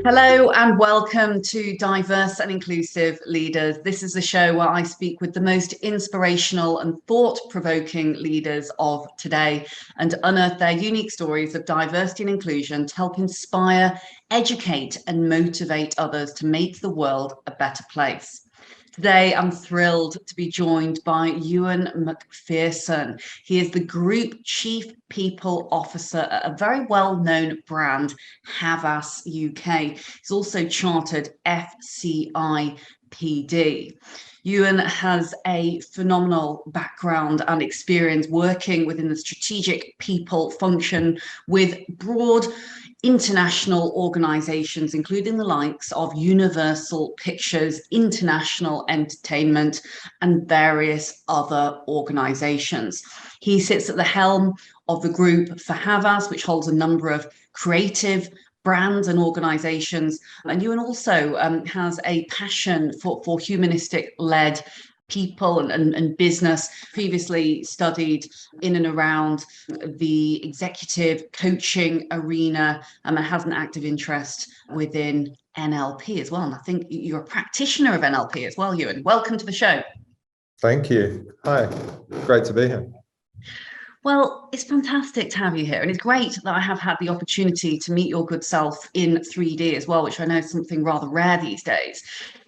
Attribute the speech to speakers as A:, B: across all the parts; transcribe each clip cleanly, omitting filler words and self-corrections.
A: Hello and welcome to Diverse and Inclusive Leaders. This is the show where I speak with the most inspirational and thought-provoking leaders of today and unearth their unique stories of diversity and inclusion to help inspire, educate and motivate others to make the world a better place. Today, I'm thrilled to be joined by Ewen MacPherson. He is the Group Chief People Officer at a very well-known brand, Havas UK. He's also chartered FCI PD. Ewen has a phenomenal background and experience working within the strategic people function with broad international organisations, including the likes of Universal Pictures, International Entertainment, and various other organisations. He sits at the helm of the group for Havas, which holds a number of creative brands and organisations. And Ewen also has a passion for humanistic-led people and business. Previously studied in and around the executive coaching arena and has an active interest within NLP as well. And I think you're a practitioner of NLP as well, Ewen. Welcome to the show.
B: Thank you. Hi, great to be here.
A: Well, it's fantastic to have you here, and it's great that I have had the opportunity to meet your good self in 3D as well, which I know is something rather rare these days.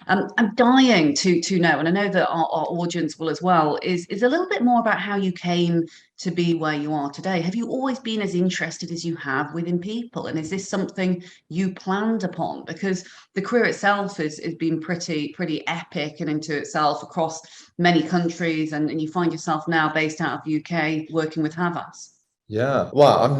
A: I'm dying to know, and I know that our audience will as well, is a little bit more about how you came to be where you are today. Have you always been as interested as you have within people, and is this something you planned upon? Because the career itself has been pretty epic and into itself across many countries, and you find yourself now based out of the UK working with Havas.
B: Yeah, well, I'm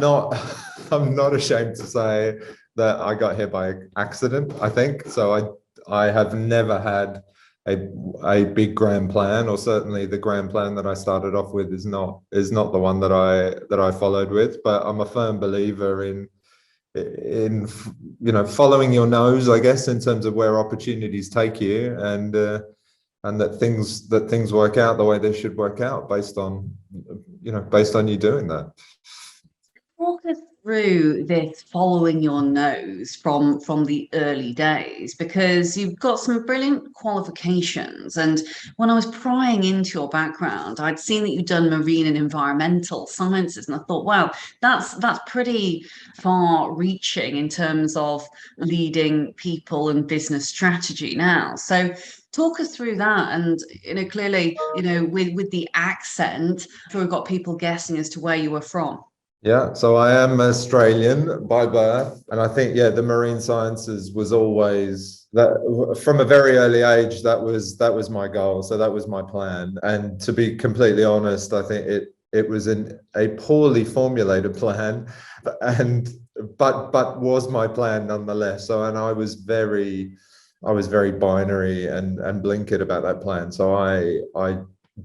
B: not ashamed to say that I got here by accident, I think. So I have never had a big grand plan, or certainly the grand plan that I started off with is not the one that I followed with. But I'm a firm believer in following your nose, I guess, in terms of where opportunities take you, and that things work out the way they should work out based on you doing that.
A: Walk us through this following your nose from the early days, because you've got some brilliant qualifications. And when I was prying into your background, I'd seen that you'd done marine and environmental sciences, and I thought, wow, that's pretty far reaching in terms of leading people and business strategy now. So talk us through that. And clearly, with the accent, I'm sure we've got people guessing as to where you were from.
B: Yeah, so I am Australian by birth, and I think the marine sciences was always that from a very early age. That was my goal, so that was my plan. And to be completely honest, I think it was a poorly formulated plan, but was my plan nonetheless. So, and I was very binary and blinkered about that plan. So I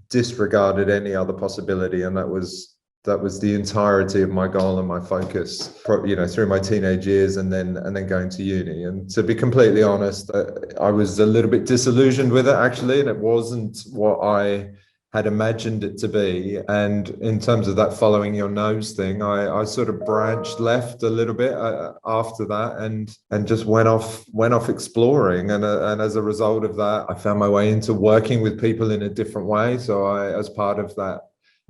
B: disregarded any other possibility, and that was the entirety of my goal and my focus, through my teenage years and then going to uni. And to be completely honest, I was a little bit disillusioned with it, actually, and it wasn't what I had imagined it to be. And in terms of that following your nose thing, I sort of branched left a little bit after that and just went off exploring. And as a result of that, I found my way into working with people in a different way. So as part of that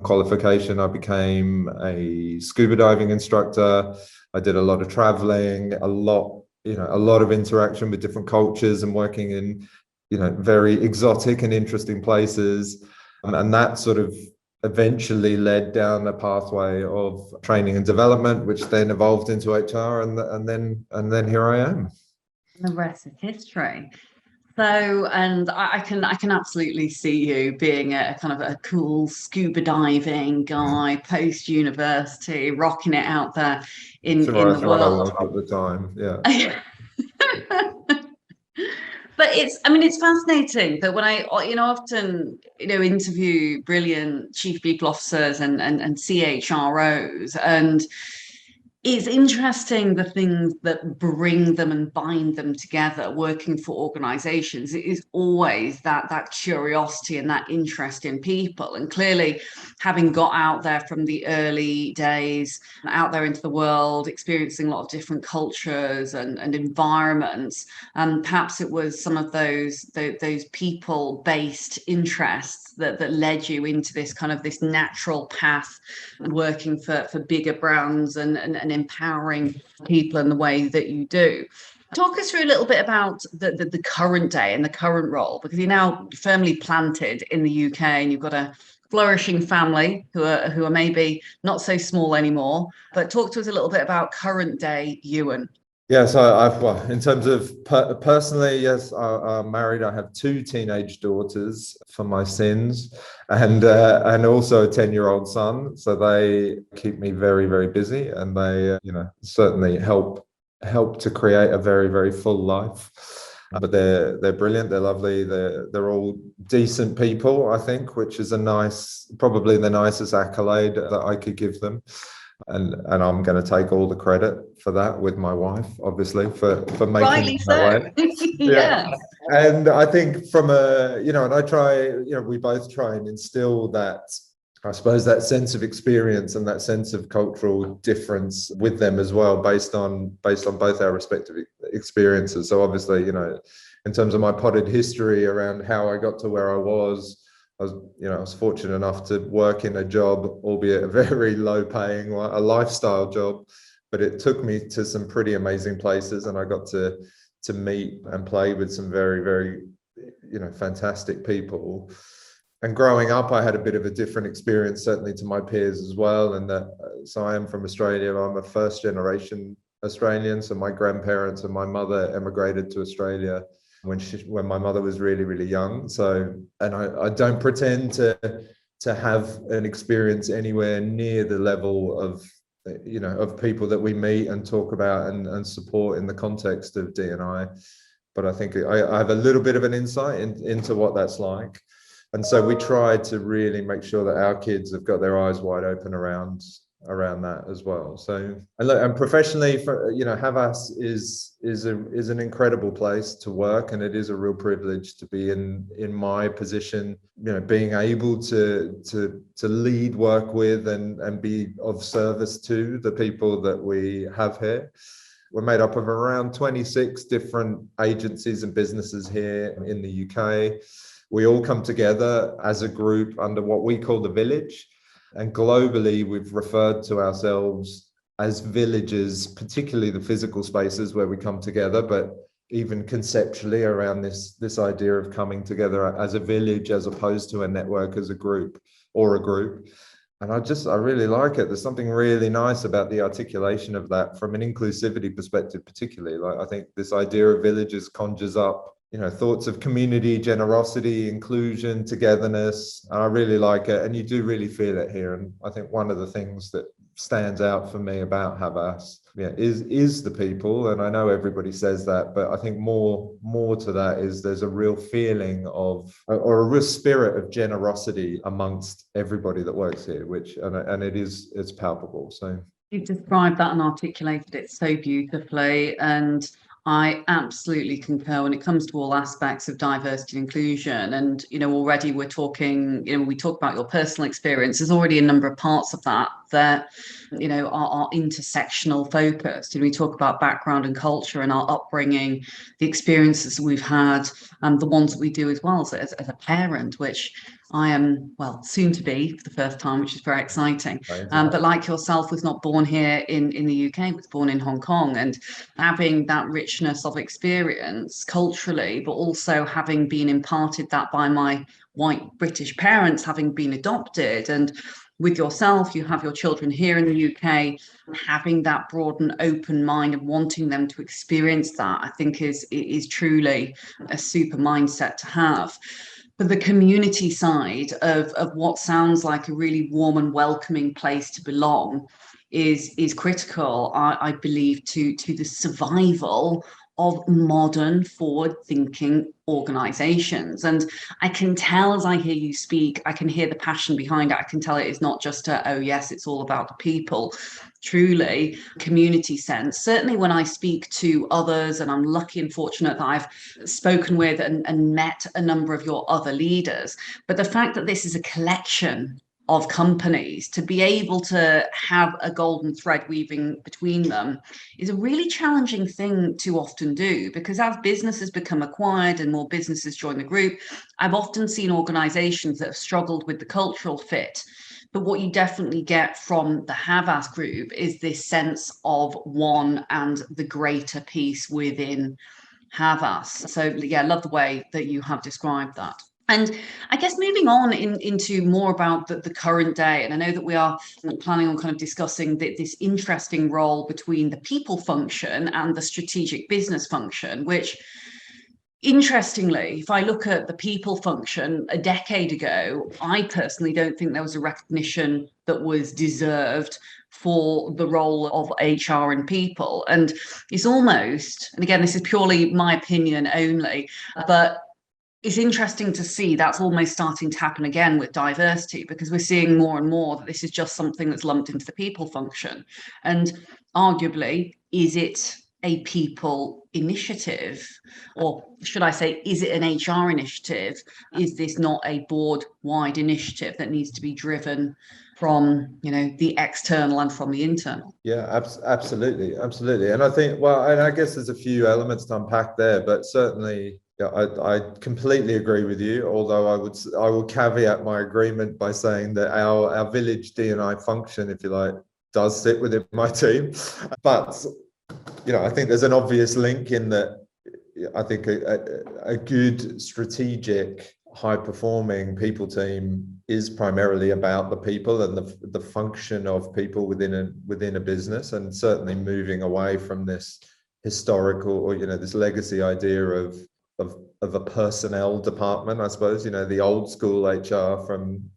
B: qualification, I became a scuba diving instructor. I did a lot of traveling, a lot of interaction with different cultures and working in, very exotic and interesting places. And that sort of eventually led down a pathway of training and development, which then evolved into HR, and then here I am.
A: The rest is history. So, and I can absolutely see you being a kind of a cool scuba diving guy post university, rocking it out there in the world.
B: What I was at the time, yeah.
A: But it's fascinating that when I often interview brilliant chief people officers and CHROs, and It's interesting the things that bring them and bind them together working for organizations. It is always that curiosity and that interest in people. And clearly, having got out there from the early days, out there into the world, experiencing a lot of different cultures and environments, perhaps it was some of those people-based interests that led you into this kind of this natural path, working for bigger brands and empowering people in the way that you do. Talk us through a little bit about the current day and the current role, because you're now firmly planted in the UK and you've got a flourishing family who are maybe not so small anymore. But talk to us a little bit about current day Ewen.
B: Yeah, so well, in terms of personally, yes, I'm married. I have two teenage daughters for my sins, and also a 10-year-old son. So they keep me very, very busy, and they, certainly help to create a very, very full life. But they're brilliant. They're lovely. They're all decent people, I think, which is probably the nicest accolade that I could give them. And I'm going to take all the credit for that with my wife, obviously, for making
A: Rightly
B: it that
A: so.
B: way.
A: Yeah.
B: And I think from and I try, we both try and instill that, I suppose, that sense of experience and that sense of cultural difference with them as well, based on both our respective experiences. So obviously, in terms of my potted history around how I got to where I was fortunate enough to work in a job, albeit a very low paying, a lifestyle job, but it took me to some pretty amazing places, and I got to meet and play with some very, very, fantastic people. And growing up, I had a bit of a different experience, certainly to my peers as well. And so I am from Australia. I'm a first generation Australian. So my grandparents and my mother emigrated to Australia when my mother was really, really young. So, and I don't pretend to have an experience anywhere near the level of, of people that we meet and talk about and support in the context of D&I. But I think I have a little bit of an insight into what that's like. And so we try to really make sure that our kids have got their eyes wide open around that as well. So, and professionally, Havas is an incredible place to work, and it is a real privilege to be in my position, being able to lead, work with, and be of service to the people that we have here. We're made up of around 26 different agencies and businesses here in the UK. We all come together as a group under what we call the village. And globally, we've referred to ourselves as villages, particularly the physical spaces where we come together, but even conceptually around this idea of coming together as a village as opposed to a network as a group or a group. And I really like it. There's something really nice about the articulation of that from an inclusivity perspective, particularly. Like, I think this idea of villages conjures up thoughts of community, generosity, inclusion, togetherness. I really like it. And you do really feel it here. And I think one of the things that stands out for me about Havas is the people. And I know everybody says that, but I think more to that is there's a real feeling of, or a real spirit of generosity amongst everybody that works here, and it's palpable. So
A: you've described that and articulated it so beautifully. And I absolutely concur when it comes to all aspects of diversity and inclusion. And, already we're talking, we talk about your personal experience. There's already a number of parts of that are intersectional focused. We talk about background and culture and our upbringing, the experiences we've had, the ones that we do as well as a parent, which I am, soon to be for the first time, which is very exciting. But like yourself, was not born here in the UK, was born in Hong Kong, and having that richness of experience culturally, but also having been imparted that by my white British parents, having been adopted. And with yourself, you have your children here in the UK, having that broad and open mind and wanting them to experience that, I think is truly a super mindset to have. But the community side of what sounds like a really warm and welcoming place to belong is critical, I believe, to the survival of modern, forward-thinking organizations. And I can tell as I hear you speak, I can hear the passion behind it. I can tell it is not just oh yes, it's all about the people. Truly community sense. Certainly when I speak to others, and I'm lucky and fortunate that I've spoken with and met a number of your other leaders, but the fact that this is a collection of companies, to be able to have a golden thread weaving between them is a really challenging thing to often do, because as businesses become acquired and more businesses join the group, I've often seen organizations that have struggled with the cultural fit. But what you definitely get from the Havas group is this sense of one and the greater piece within Havas. So yeah, I love the way that you have described that. And I guess moving on into more about the current day, and I know that we are planning on kind of discussing this interesting role between the people function and the strategic business function, which, interestingly, if I look at the people function a decade ago, I personally don't think there was a recognition that was deserved for the role of HR and people. And it's almost, and again, this is purely my opinion only, but it's interesting to see that's almost starting to happen again with diversity, because we're seeing more and more that this is just something that's lumped into the people function. And arguably, is it a people initiative? Or should I say, is it an HR initiative? Is this not a board-wide initiative that needs to be driven from, the external and from the internal?
B: Yeah, absolutely. And I think, well, and I guess there's a few elements to unpack there, but certainly, yeah, I completely agree with you. Although I will caveat my agreement by saying that our village D&I function, if you like, does sit within my team. But I think there's an obvious link in that. I think a good strategic, high-performing people team is primarily about the people and the function of people within a business, and certainly moving away from this historical or this legacy idea of a personnel department, I suppose, the old school HR from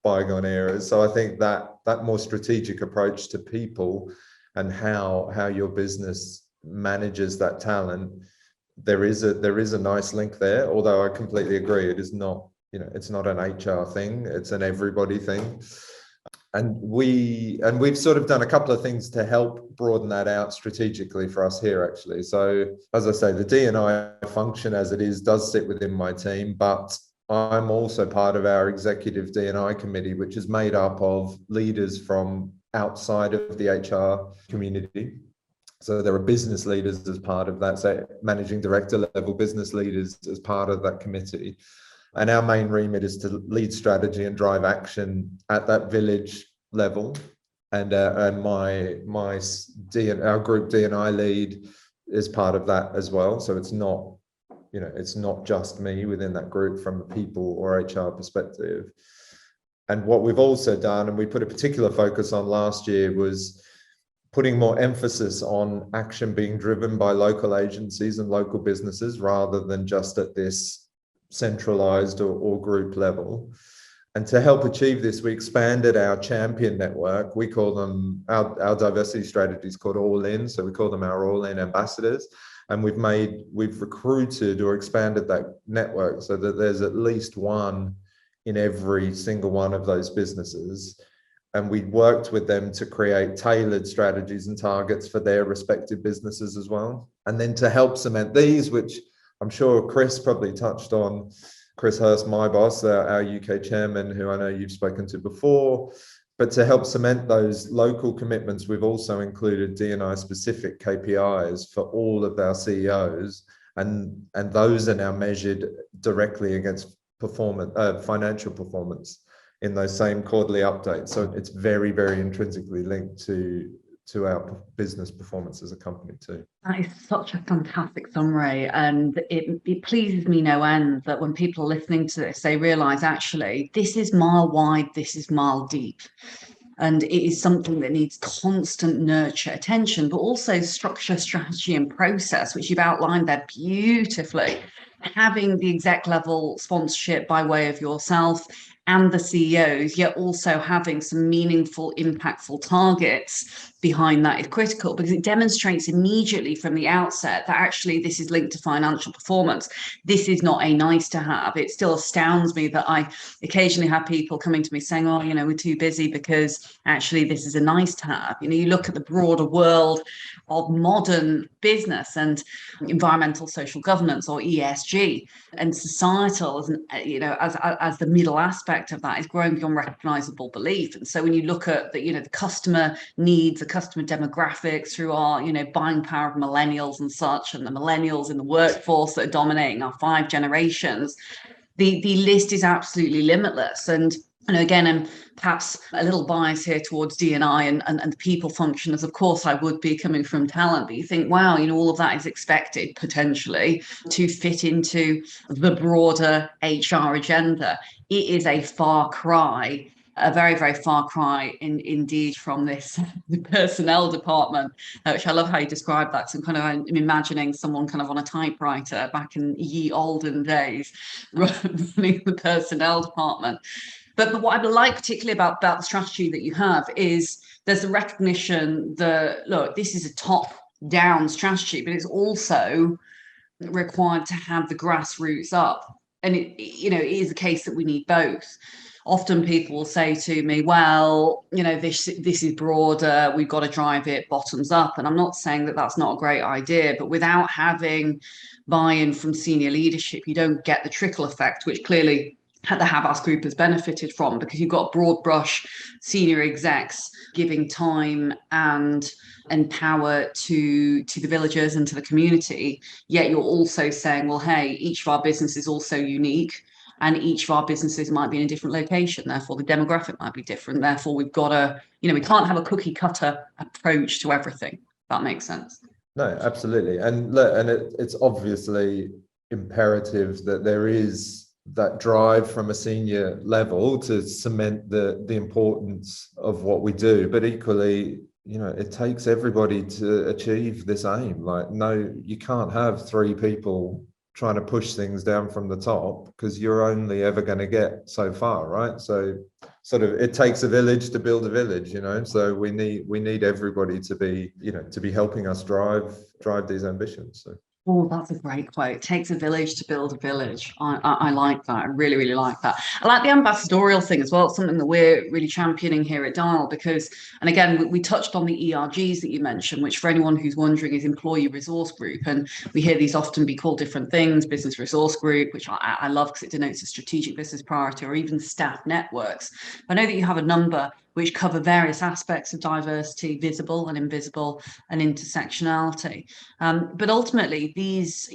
B: bygone eras. So I think that more strategic approach to people and how your business manages that talent, there is a nice link there. Although I completely agree, it is not, it's not an HR thing, it's an everybody thing. And we've sort of done a couple of things to help broaden that out strategically for us here, actually. So as I say, the D&I function as it is does sit within my team, but I'm also part of our executive D&I committee, which is made up of leaders from outside of the HR community. So there are business leaders as part of that, so managing director level business leaders as part of that committee. And our main remit is to lead strategy and drive action at that village level. And our group D&I lead is part of that as well. So it's not just me within that group from a people or HR perspective. And what we've also done, and we put a particular focus on last year, was putting more emphasis on action being driven by local agencies and local businesses rather than just at this centralized or group level. And to help achieve this, we expanded our champion network. We call them, our diversity strategy is called All In. So we call them our All In ambassadors. And we've recruited or expanded that network so that there's at least one in every single one of those businesses. And we worked with them to create tailored strategies and targets for their respective businesses as well. And then to help cement these, which I'm sure Chris probably touched on, Chris Hurst, my boss, our UK chairman, who I know you've spoken to before. But to help cement those local commitments, we've also included D&I specific KPIs for all of our CEOs. And those are now measured directly against financial performance in those same quarterly updates. So it's very, very intrinsically linked to our business performance as a company too.
A: That is such a fantastic summary, and it pleases me no end that when people are listening to this, they realise actually this is mile wide, this is mile deep. And it is something that needs constant nurture, attention, but also structure, strategy, and process, which you've outlined there beautifully. Having the exec level sponsorship by way of yourself, and the CEOs, yet also having some meaningful, impactful targets behind that is critical, because it demonstrates immediately from the outset that actually this is linked to financial performance. This is not a nice to have. It still astounds me that I occasionally have people coming to me saying, oh, we're too busy, because actually this is a nice to have. You look at the broader world of modern business and environmental social governance, or ESG, and societal as the middle aspect of that is growing beyond recognizable belief. And so when you look at the customer needs, the customer demographics through our buying power of millennials and such, and the millennials in the workforce that are dominating our 5 generations, the list is absolutely limitless. And again, I'm perhaps a little biased here towards D&I and the people function, as of course I would be coming from talent, but you think, wow, all of that is expected potentially to fit into the broader HR agenda. It is a far cry, a very, very far cry indeed from this the personnel department, which I love how you describe that. So I'm imagining someone kind of on a typewriter back in ye olden days running the personnel department. But what I like particularly about the strategy that you have is there's the recognition that, look, this is a top-down strategy, but it's also required to have the grassroots up. And it is the case that we need both. Often people will say to me, well, this is broader, we've got to drive it bottoms up. And I'm not saying that that's not a great idea, but without having buy-in from senior leadership, you don't get the trickle effect, which clearly the Havas Group has benefited from, because you've got broad brush senior execs giving time and power to the villagers and to the community, yet you're also saying, well, hey, each of our business is also unique, and each of our businesses might be in a different location, therefore the demographic might be different, therefore we've got to, we can't have a cookie cutter approach to everything. That makes sense.
B: No, absolutely. And look, and it's obviously imperative that there is that drive from a senior level to cement the importance of what we do. But equally, it takes everybody to achieve this aim. Like, no, you can't have 3 people trying to push things down from the top, because you're only ever going to get so far, right? So sort of it takes a village to build a village, so we need everybody to be helping us drive these ambitions. So.
A: Oh, that's a great quote. It takes a village to build a village. I like that. I really, really like that. I like the ambassadorial thing as well. It's something that we're really championing here at Dial, because, and again, we touched on the ERGs that you mentioned, which for anyone who's wondering is Employee Resource Group. And we hear these often be called different things, Business Resource Group, which I love because it denotes a strategic business priority, or even staff networks. I know that you have a number which cover various aspects of diversity, visible and invisible, and intersectionality. But ultimately, these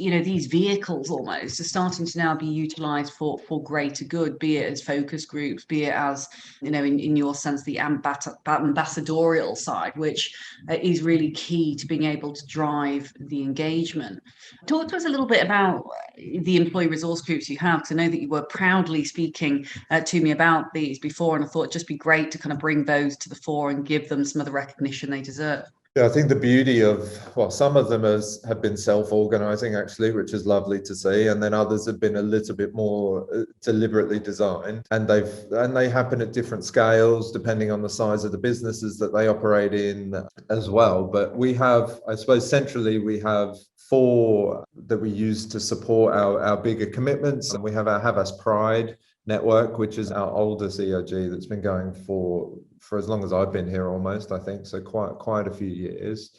A: vehicles almost are starting to now be utilised for greater good, be it as focus groups, be it as, in your sense, the ambassadorial side, which is really key to being able to drive the engagement. Talk to us a little bit about the employee resource groups you have, because I know that you were proudly speaking to me about these before, and I thought it'd just be great to kind of bring those to the fore and give them some of the recognition they deserve.
B: Yeah, I think the beauty of, some of them have been self-organizing actually, which is lovely to see, and then others have been a little bit more deliberately designed, and they happen at different scales depending on the size of the businesses that they operate in as well. But we have, I suppose, centrally we have 4 that we use to support our bigger commitments, and we have our Havas Pride network, which is our oldest ERG that's been going for as long as I've been here, almost, I think, so quite a few years.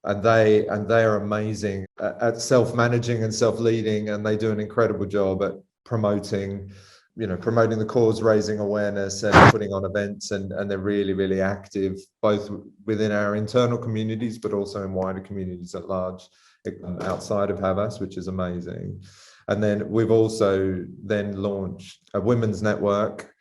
B: And they are amazing at self-managing and self-leading, and they do an incredible job at promoting the cause, raising awareness, and putting on events, and they're really, really active both within our internal communities but also in wider communities at large outside of Havas, which is amazing. And then we've also then launched a women's network,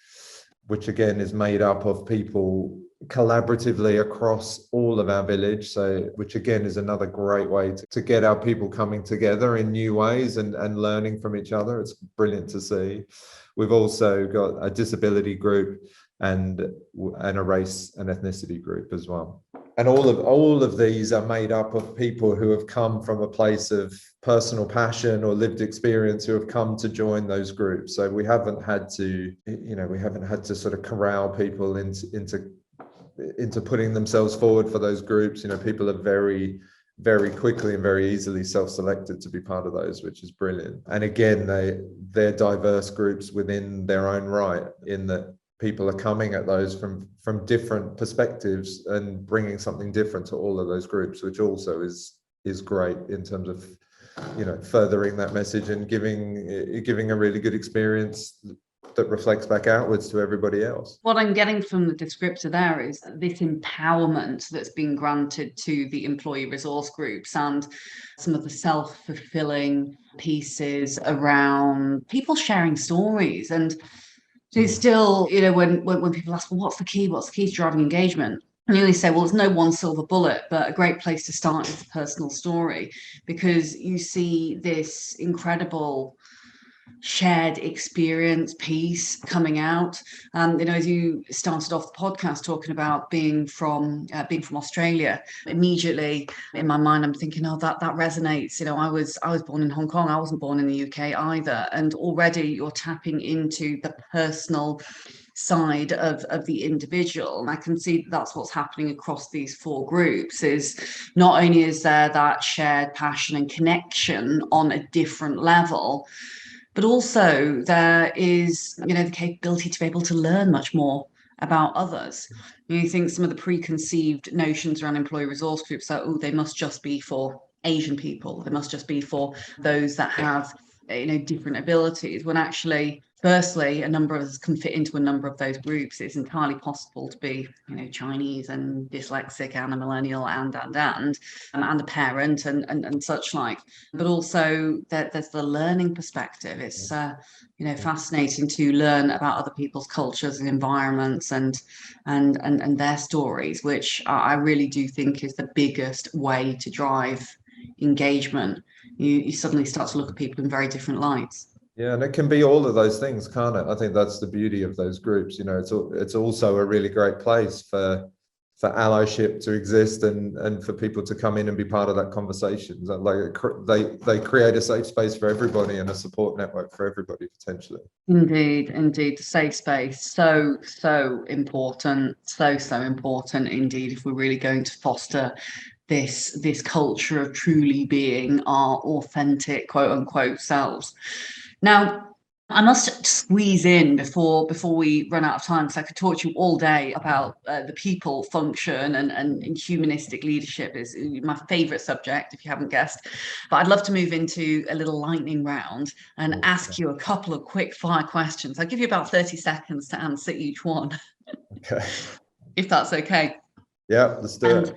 B: which again is made up of people collaboratively across all of our village. So, which again is another great way to get our people coming together in new ways and learning from each other. It's brilliant to see. We've also got a disability group and a race and ethnicity group as well. And all of these are made up of people who have come from a place of personal passion or lived experience, who have come to join those groups. So we haven't had to sort of corral people into putting themselves forward for those groups. People are very, very quickly and very easily self-selected to be part of those, which is brilliant. And again, they're diverse groups within their own right, in that people are coming at those from different perspectives and bringing something different to all of those groups, which also is great in terms of furthering that message and giving a really good experience that reflects back outwards to everybody else.
A: What I'm getting from the descriptor there is this empowerment that's been granted to the employee resource groups, and some of the self-fulfilling pieces around people sharing stories. And it's still, when people ask, well, what's the key to driving engagement? And you only say, well, there's no one silver bullet, but a great place to start is a personal story, because you see this incredible shared experience piece coming out. As you started off the podcast talking about being from Australia, immediately in my mind I'm thinking, oh, that resonates. I was born in Hong Kong. I wasn't born in the UK either, and already you're tapping into the personal side of the individual. And I can see that's what's happening across these 4 groups. Is not only is there that shared passion and connection on a different level, but also there is, the capability to be able to learn much more about others. You think some of the preconceived notions around employee resource groups are, they must just be for Asian people. They must just be for those that have, different abilities, when actually, firstly, a number of us can fit into a number of those groups. It's entirely possible to be, Chinese and dyslexic and a millennial and a parent and such like. But also there's the learning perspective. It's fascinating to learn about other people's cultures and environments and their stories, which I really do think is the biggest way to drive engagement. You suddenly start to look at people in very different lights.
B: Yeah, and it can be all of those things, can't it? I think that's the beauty of those groups. It's also a really great place for allyship to exist and for people to come in and be part of that conversation. Like they create a safe space for everybody and a support network for everybody, potentially.
A: Indeed, the safe space, so important, so important indeed, if we're really going to foster this culture of truly being our authentic, quote unquote, selves. Now, I must squeeze in before we run out of time, because I could talk to you all day about the people function and humanistic leadership is my favourite subject, if you haven't guessed. But I'd love to move into a little lightning round and ask you a couple of quick fire questions. I'll give you about 30 seconds to answer each one.
B: Okay.
A: If that's okay.
B: Yeah, let's do it.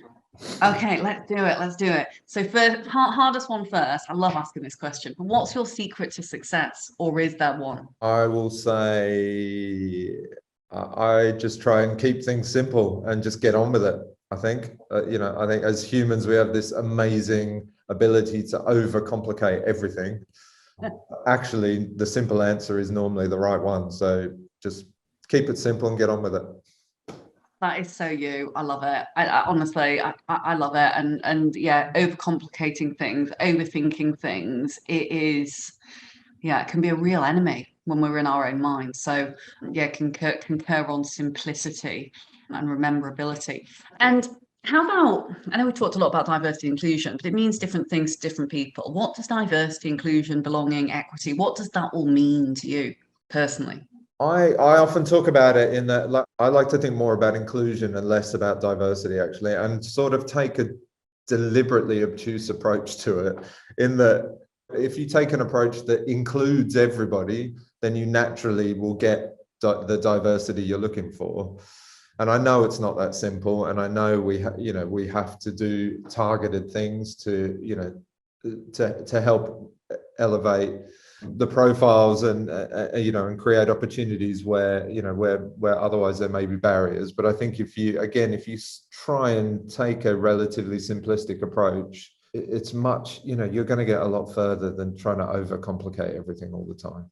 A: Okay, let's do it. So first, hardest one first. I love asking this question. What's your secret to success, or is there one?
B: I will say I just try and keep things simple and just get on with it. I think, I think as humans, we have this amazing ability to overcomplicate everything. Actually, the simple answer is normally the right one. So just keep it simple and get on with it.
A: That is so you. I love it. I honestly, I love it. And yeah, overcomplicating things, overthinking things, it can be a real enemy when we're in our own mind. So yeah, concur on simplicity and rememberability. And how about, I know we talked a lot about diversity and inclusion, but it means different things to different people. What does diversity, inclusion, belonging, equity, what does that all mean to you personally?
B: I often talk about it in that I like to think more about inclusion and less about diversity, actually, and sort of take a deliberately obtuse approach to it, in that if you take an approach that includes everybody, then you naturally will get the diversity you're looking for. And I know it's not that simple, and I know we have to do targeted things to help elevate the profiles and and create opportunities where otherwise there may be barriers. But I think if you try and take a relatively simplistic approach, it's much, you're going to get a lot further than trying to overcomplicate everything all the time.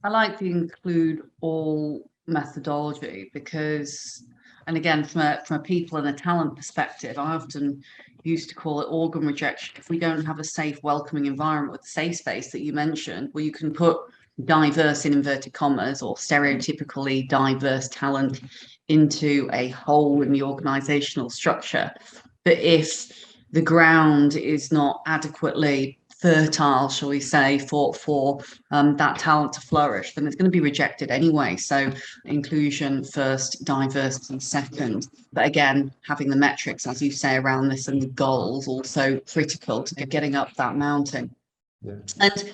A: I like the include all methodology, because And again, from a people and a talent perspective, I often used to call it organ rejection. If we don't have a safe, welcoming environment with the safe space that you mentioned, where you can put diverse in inverted commas or stereotypically diverse talent into a hole in the organizational structure, but if the ground is not adequately fertile, shall we say, for that talent to flourish, then it's going to be rejected anyway. So inclusion first, diversity second. But again, having the metrics, as you say, around this and the goals also critical to getting up that mountain.
B: Yeah.
A: And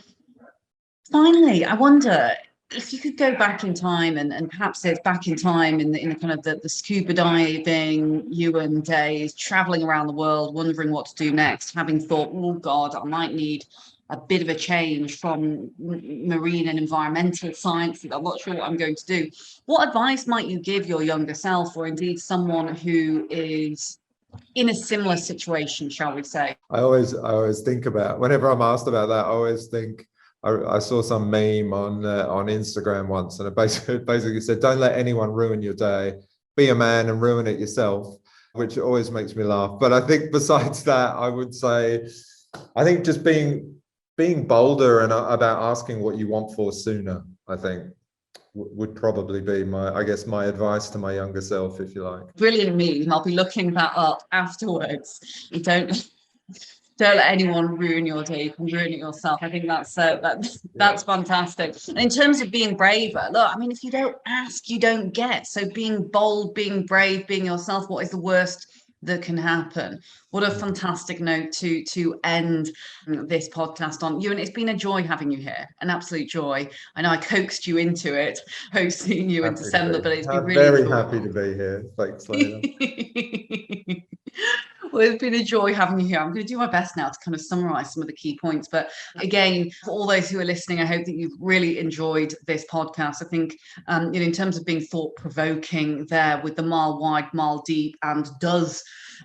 A: finally, I wonder if you could go back in time and perhaps it's back in time in the kind of the scuba diving Ewen days, traveling around the world, wondering what to do next, having thought, oh God, I might need a bit of a change from marine and environmental science. I'm not sure what I'm going to do. What advice might you give your younger self, or indeed someone who is in a similar situation, shall we say?
B: I always think about, whenever I'm asked about that, I always think, I saw some meme on Instagram once, and it basically said, don't let anyone ruin your day. Be a man and ruin it yourself, which always makes me laugh. But I think besides that, I would say, I think just being bolder and about asking what you want for sooner, I think would probably be my advice to my younger self, if you like.
A: Brilliant meme. I'll be looking that up afterwards. You don't let anyone ruin your day. You can ruin it yourself. I think that's fantastic. And in terms of being braver, look, I mean, if you don't ask, you don't get. So being bold, being brave, being yourself, what is the worst that can happen? What a fantastic note to end this podcast on. Ewen, it's been a joy having you here, an absolute joy. I know I coaxed you into it, hosting you in December, but it's been really
B: very happy to be here. Thanks, Leila.
A: Well, it's been a joy having you here. I'm going to do my best now to kind of summarize some of the key points. But again, for all those who are listening, I hope that you've really enjoyed this podcast. I think, in terms of being thought-provoking there with the mile wide, mile deep, and does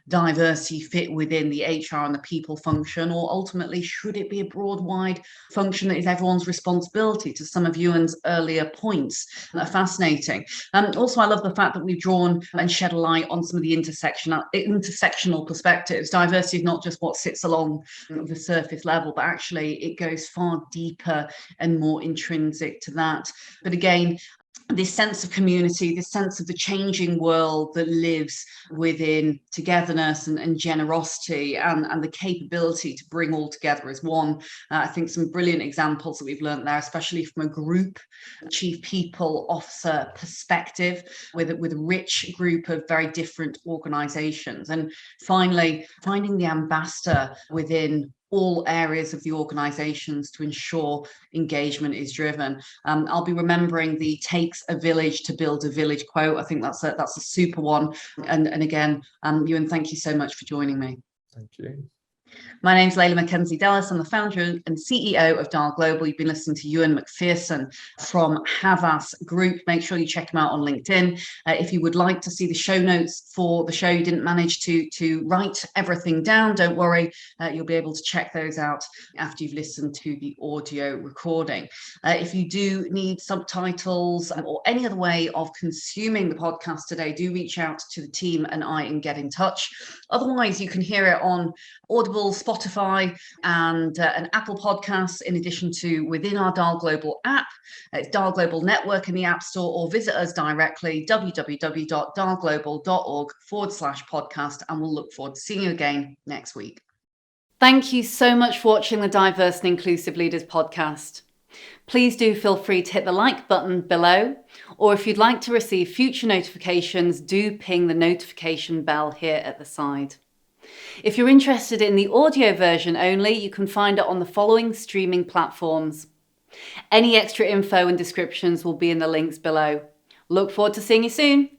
A: diversity fit within the HR and the people function, or ultimately should it be a broad wide function that is everyone's responsibility? To some of Ewen's earlier points that are fascinating. Also, I love the fact that we've drawn and shed a light on some of the intersectional perspectives. Diversity is not just what sits along the surface level, but actually it goes far deeper and more intrinsic to that. But again, this sense of community, this sense of the changing world that lives within togetherness and generosity and the capability to bring all together as one. I think some brilliant examples that we've learned there, especially from a group chief people officer perspective with a rich group of very different organizations. And finally, finding the ambassador within all areas of the organizations to ensure engagement is driven. I'll be remembering the "takes a village to build a village" quote. I think that's a super one. And again, Ewen, thank you so much for joining me.
B: Thank you.
A: My name's Leila McKenzie-Delis. I'm the founder and CEO of Dial Global. You've been listening to Ewen MacPherson from Havas Group. Make sure you check him out on LinkedIn. If you would like to see the show notes for the show, you didn't manage to write everything down, don't worry. You'll be able to check those out after you've listened to the audio recording. If you do need subtitles or any other way of consuming the podcast today, do reach out to the team and I and get in touch. Otherwise, you can hear it on Audible, Spotify, and Apple Podcasts, in addition to within our Dial Global app. It's Dial Global Network in the App Store, or visit us directly, www.dialglobal.org/podcast, and we'll look forward to seeing you again next week. Thank you so much for watching the Diverse and Inclusive Leaders podcast. Please do feel free to hit the like button below, or if you'd like to receive future notifications, do ping the notification bell here at the side. If you're interested in the audio version only, you can find it on the following streaming platforms. Any extra info and descriptions will be in the links below. Look forward to seeing you soon.